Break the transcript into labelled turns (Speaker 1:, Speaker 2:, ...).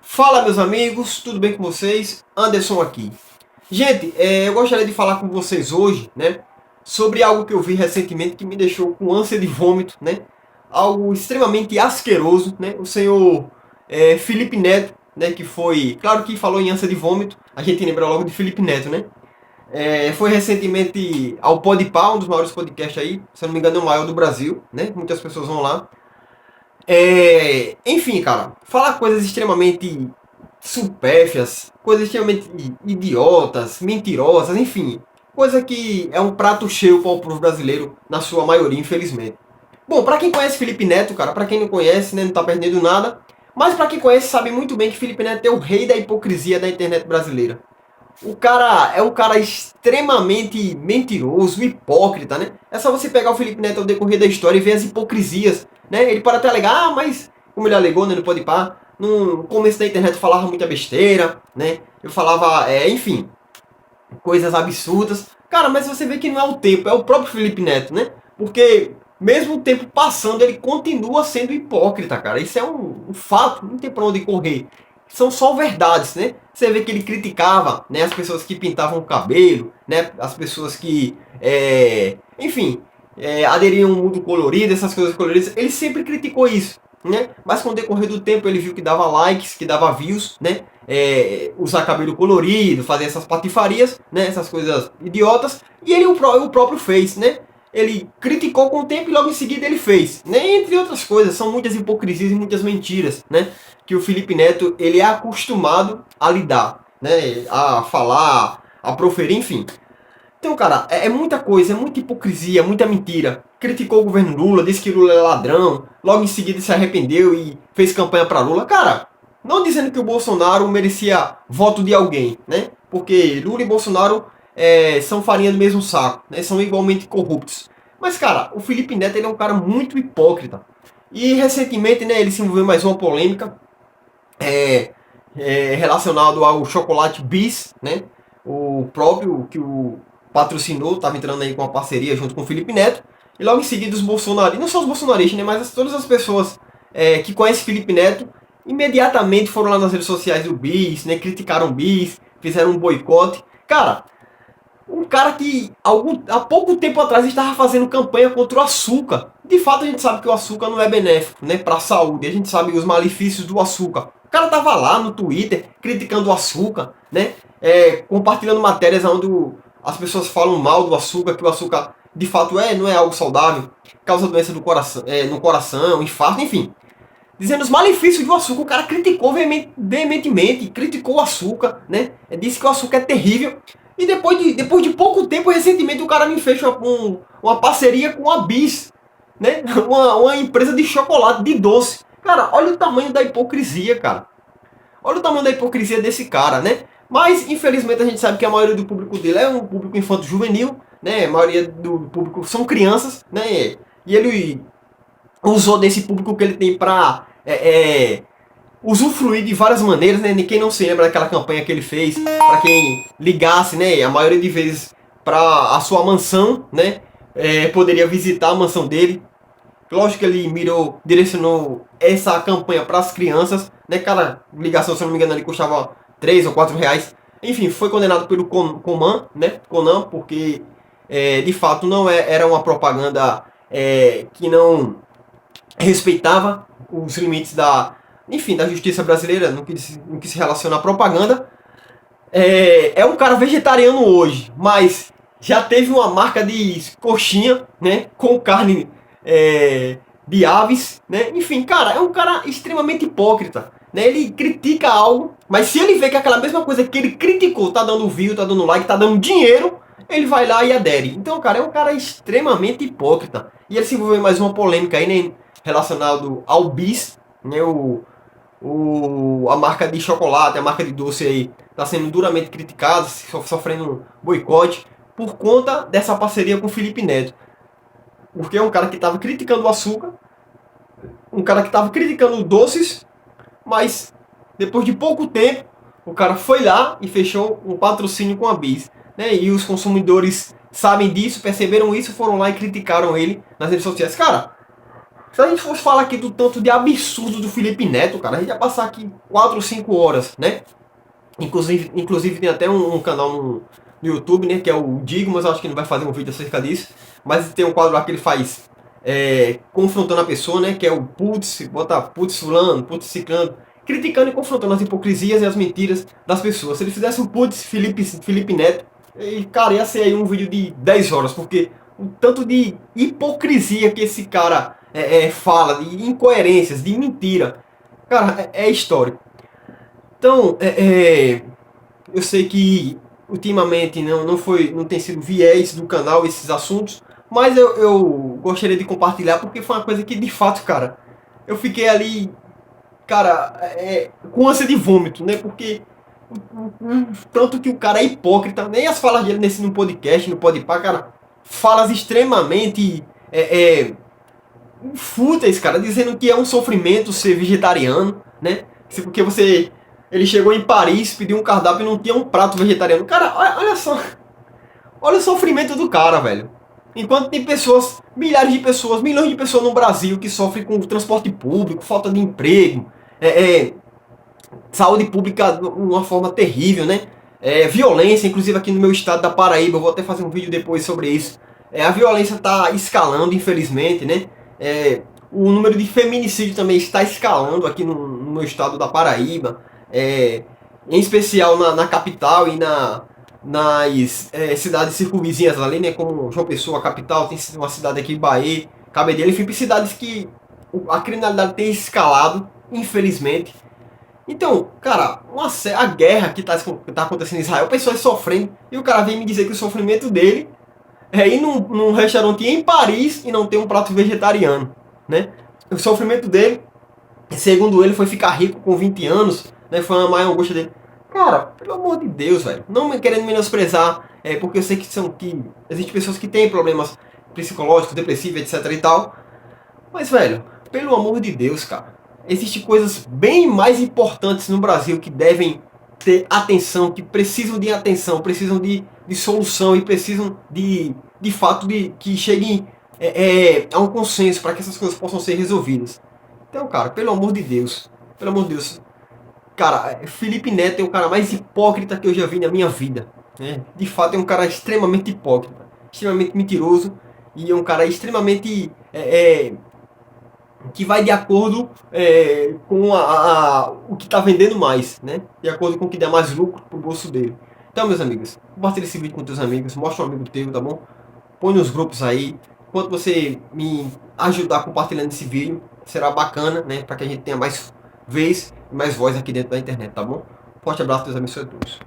Speaker 1: Fala, meus amigos, tudo bem com vocês? Anderson aqui. Gente, eu gostaria de falar com vocês hoje, né, sobre algo que eu vi recentemente que me deixou com ânsia de vômito, né, algo extremamente asqueroso, né, o senhor Felipe Neto, né, que foi, claro que falou em ânsia de vômito, a gente lembra logo de Felipe Neto, né, foi recentemente ao Podpah, um dos maiores podcasts aí, se eu não me engano é o maior do Brasil, né, muitas pessoas vão lá. Enfim, cara, falar coisas extremamente supérfluas, coisas extremamente idiotas, mentirosas, enfim, coisa que é um prato cheio para o povo brasileiro, na sua maioria, infelizmente. Bom, para quem conhece Felipe Neto, cara, para quem não conhece, né, não tá perdendo nada, mas para quem conhece sabe muito bem que Felipe Neto é o rei da hipocrisia da internet brasileira. O cara é um cara extremamente mentiroso, hipócrita, né? É só você pegar o Felipe Neto ao decorrer da história e ver as hipocrisias, né? Ele pode até alegar, mas, como ele alegou, né, no Podpah, no começo da internet eu falava muita besteira, né? Eu falava, enfim, coisas absurdas. Cara, mas você vê que não é o tempo, é o próprio Felipe Neto, né? Porque mesmo o tempo passando, ele continua sendo hipócrita, cara. Isso é um fato, não tem pra onde correr. São só verdades, né? Você vê que ele criticava, né, as pessoas que pintavam o cabelo, né, as pessoas que, enfim, aderiam ao mundo colorido, essas coisas coloridas. Ele sempre criticou isso, né? Mas com o decorrer do tempo ele viu que dava likes, que dava views, né? Usar cabelo colorido, fazer essas patifarias, né? Essas coisas idiotas. E ele o próprio fez, né? Ele criticou com o tempo e logo em seguida ele fez, né? Entre outras coisas, são muitas hipocrisias e muitas mentiras, né? Que o Felipe Neto ele é acostumado a lidar, né? A falar, a proferir, enfim. Então, cara, é muita coisa, é muita hipocrisia, muita mentira. Criticou o governo Lula, disse que Lula é ladrão, logo em seguida se arrependeu e fez campanha para Lula. Cara, não dizendo que o Bolsonaro merecia voto de alguém, né? Porque Lula e Bolsonaro são farinha do mesmo saco, né? São igualmente corruptos. Mas, cara, o Felipe Neto ele é um cara muito hipócrita. E recentemente, né, ele se envolveu em mais uma polêmica é, relacionado ao chocolate Bis, né? O próprio que o patrocinou, estava entrando aí com uma parceria junto com o Felipe Neto. E logo em seguida os bolsonaristas, não só os bolsonaristas, né, mas todas as pessoas que conhecem Felipe Neto, imediatamente foram lá nas redes sociais do Bis, né, criticaram o Bis, fizeram um boicote. Cara, um cara que há pouco tempo atrás estava fazendo campanha contra o açúcar. De fato, a gente sabe que o açúcar não é benéfico, né, para a saúde. A gente sabe os malefícios do açúcar. O cara tava lá no Twitter criticando o açúcar, né, compartilhando matérias onde as pessoas falam mal do açúcar, que o açúcar de fato não é algo saudável, causa doença do coração, no coração, infarto, enfim. Dizendo os malefícios do açúcar, o cara criticou veementemente, criticou o açúcar, né? Disse que o açúcar é terrível. E depois de pouco tempo, recentemente, o cara me fez uma parceria com a Bis, né? Uma empresa de chocolate, de doce. Cara, olha o tamanho da hipocrisia, cara. Olha o tamanho da hipocrisia desse cara, né? Mas, infelizmente, a gente sabe que a maioria do público dele é um público infanto-juvenil, né? A maioria do público são crianças, né? E ele usou desse público que ele tem pra usufruir de várias maneiras, né? Quem não se lembra daquela campanha que ele fez para quem ligasse, né? A maioria de vezes para a sua mansão, né? Poderia visitar a mansão dele. Lógico que ele direcionou essa campanha para as crianças, né? Cada ligação, se eu não me engano, ali custava 3 ou 4 reais. Enfim, foi condenado pelo Conan, né? Conan, porque de fato não era uma propaganda que não respeitava os limites enfim, da justiça brasileira no que se relaciona à propaganda. É um cara vegetariano hoje, mas já teve uma marca de coxinha, né, com carne de aves, né? Enfim, cara, é um cara extremamente hipócrita, né? Ele critica algo, mas se ele vê que aquela mesma coisa que ele criticou tá dando view, tá dando like, tá dando dinheiro, ele vai lá e adere. Então, cara, é um cara extremamente hipócrita. E ele se envolveu em mais uma polêmica aí, né, relacionado ao bis, né, a marca de chocolate, a marca de doce aí, está sendo duramente criticada, sofrendo boicote, por conta dessa parceria com o Felipe Neto. Porque é um cara que estava criticando o açúcar, um cara que estava criticando doces, mas depois de pouco tempo, o cara foi lá e fechou um patrocínio com a Bis. Né? E os consumidores sabem disso, perceberam isso, foram lá e criticaram ele nas redes sociais. Cara, Se a gente fosse falar aqui do tanto de absurdo do Felipe Neto, cara, a gente ia passar aqui 4 ou 5 horas, né? Inclusive tem até um canal no YouTube, né? Que é o Digo, mas eu acho que não vai fazer um vídeo acerca disso. Mas tem um quadro lá que ele faz confrontando a pessoa, né? Que é o putz, bota putz fulano, putz ciclano, criticando e confrontando as hipocrisias e as mentiras das pessoas. Se ele fizesse um putz Felipe Neto, cara, ia ser aí um vídeo de 10 horas, porque o tanto de hipocrisia que esse cara fala, de incoerências, de mentira, cara, é histórico. Então, eu sei que ultimamente não tem sido viés do canal esses assuntos, mas eu gostaria de compartilhar porque foi uma coisa que de fato, cara, eu fiquei ali, cara, com ânsia de vômito, né? Porque tanto que o cara é hipócrita, nem as falas dele no podcast, no Podpah, cara, falas extremamente fúteis, cara, dizendo que é um sofrimento ser vegetariano, né? Porque ele chegou em Paris, pediu um cardápio e não tinha um prato vegetariano. Cara, olha só. Olha o sofrimento do cara, velho. Enquanto tem pessoas, milhares de pessoas, milhões de pessoas no Brasil que sofrem com transporte público, falta de emprego, saúde pública de uma forma terrível, né? Violência, inclusive aqui no meu estado da Paraíba, eu vou até fazer um vídeo depois sobre isso. A violência está escalando, infelizmente, né? O número de feminicídio também está escalando aqui no meu estado da Paraíba, em especial na capital e nas cidades circunvizinhas ali, né? Como João Pessoa, a capital, tem uma cidade aqui, Bahia, Cabedelo, enfim, cidades que a criminalidade tem escalado, infelizmente. Então, cara, a guerra que tá acontecendo em Israel, pessoas sofrendo, e o cara vem me dizer que o sofrimento dele é ir num restaurante em Paris e não ter um prato vegetariano, né? O sofrimento dele, segundo ele, foi ficar rico com 20 anos, né? Foi a maior angústia dele. Cara, pelo amor de Deus, velho, não me querendo menosprezar, porque eu sei que existem pessoas que têm problemas psicológicos, depressivos, etc e tal, mas, velho, pelo amor de Deus, cara, existem coisas bem mais importantes no Brasil que devem ter atenção, que precisam de atenção, precisam de solução e precisam de fato de que cheguem a um consenso para que essas coisas possam ser resolvidas. Então, cara, pelo amor de Deus, cara, Felipe Neto é o cara mais hipócrita que eu já vi na minha vida, né? De fato, é um cara extremamente hipócrita, extremamente mentiroso e é um cara extremamente que vai de acordo com o que está vendendo mais, né? De acordo com o que dá mais lucro pro bolso dele. Então, meus amigos, compartilha esse vídeo com teus amigos, mostra um amigo teu, tá bom? Põe nos grupos aí. Enquanto você me ajudar compartilhando esse vídeo, será bacana, né? Para que a gente tenha mais vez e mais voz aqui dentro da internet, tá bom? Forte abraço, Deus abençoe a todos.